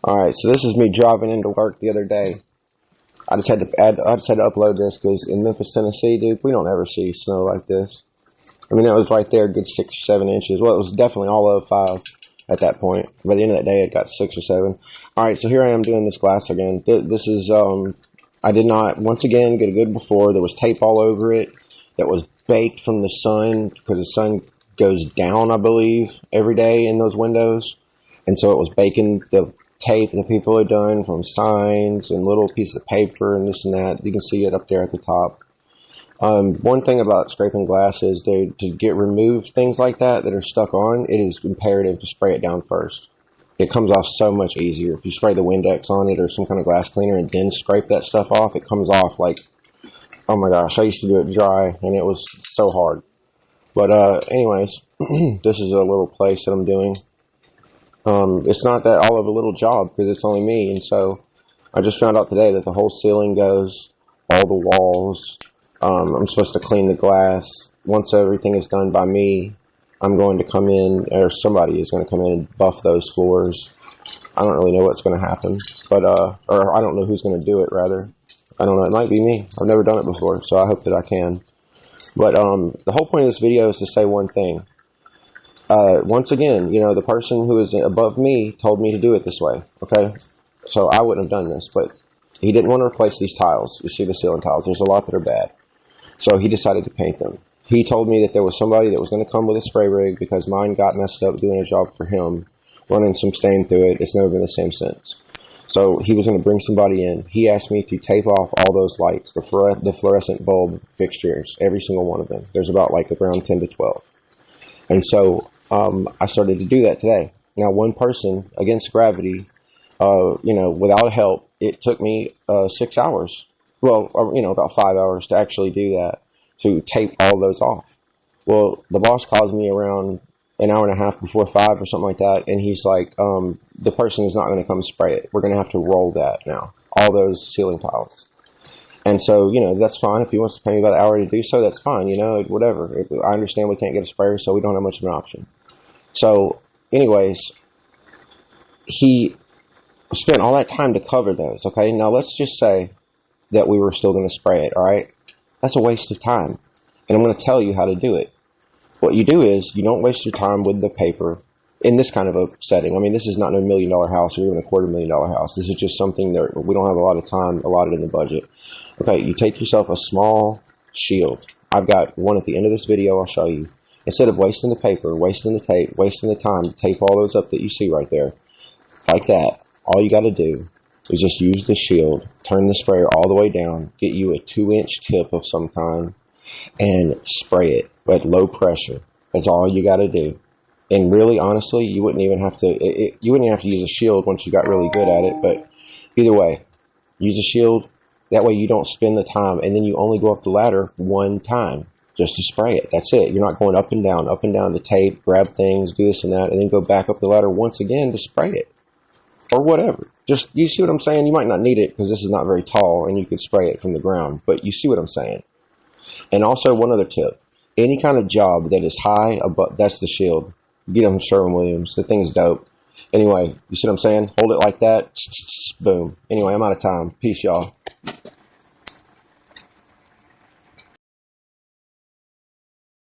Alright, so this is me driving into work the other day. I just had to upload this because in Memphis, Tennessee, dude, we don't ever see snow like this. I mean, it was right there, a good 6 or 7 inches. Well, it was definitely all of 5 at that point. By the end of that day, it got 6 or 7. Alright, so here I am doing this glass again. This is, I did not, once again, get a good before. There was tape all over it that was baked from the sun because the sun goes down, I believe, every day in those windows. And so it was baking the tape that people had done from signs and little pieces of paper and this and that. You can see it up there at the top. One thing about scraping glass is to get removed things like that are stuck on, it is imperative to spray it down first. It comes off so much easier. If you spray the Windex on it or some kind of glass cleaner and then scrape that stuff off, it comes off like, oh my gosh, I used to do it dry and it was so hard. But anyways, this is a little place that I'm doing. It's not that all of a little job because it's only me, and so I just found out today that the whole ceiling goes, all the walls. I'm supposed to clean the glass. Once everything is done by me, I'm going to come in, or somebody is going to come in and buff those floors. I don't really know what's going to happen, but or I don't know who's going to do it. Rather, I don't know. It might be me. I've never done it before, so I hope that I can. But the whole point of this video is to say one thing. Once again, you know, the person who is above me told me to do it this way, okay? So I wouldn't have done this, but he didn't want to replace these tiles. You see the ceiling tiles. There's a lot that are bad. So he decided to paint them. He told me that there was somebody that was going to come with a spray rig because mine got messed up doing a job for him, running some stain through it. It's never been the same since. So he was going to bring somebody in. He asked me to tape off all those lights, the fluorescent bulb fixtures, every single one of them. There's about like around 10 to 12. And so I started to do that today. Now, one person against gravity, you know, without help, it took me 6 hours. Well, you know, about 5 hours to actually do that, to tape all those off. Well, the boss calls me around an hour and a half before 5 or something like that, and he's like, the person is not going to come spray it. We're going to have to roll that now, all those ceiling tiles. And so, you know, that's fine. If he wants to pay me about an hour to do so, that's fine, you know, whatever. I understand we can't get a sprayer, so we don't have much of an option. So, anyways, he spent all that time to cover those, okay? Now, let's just say that we were still going to spray it, all right? That's a waste of time. And I'm going to tell you how to do it. What you do is you don't waste your time with the paper in this kind of a setting. I mean, this is not a $1 million house or even a $250,000 house. This is just something that we don't have a lot of time allotted in the budget. Okay, you take yourself a small shield. I've got one at the end of this video I'll show you. Instead of wasting the paper, wasting the tape, wasting the time to tape all those up that you see right there, like that, all you got to do is just use the shield, turn the sprayer all the way down, get you a 2-inch tip of some kind, and spray it at low pressure. That's all you got to do. And really, honestly, you wouldn't even have to. You wouldn't even have to use a shield once you got really good at it. But either way, use a shield. That way, you don't spend the time, and then you only go up the ladder one time just to spray it. That's it. You're not going up and down to tape, grab things, do this and that, and then go back up the ladder once again to spray it or whatever. Just, you see what I'm saying? You might not need it because this is not very tall, and you could spray it from the ground. But you see what I'm saying. And also, one other tip: any kind of job that is high above, that's the shield. Get them from Sherwin-Williams. The thing is dope. Anyway, you see what I'm saying? Hold it like that. Boom. Anyway, I'm out of time. Peace, y'all.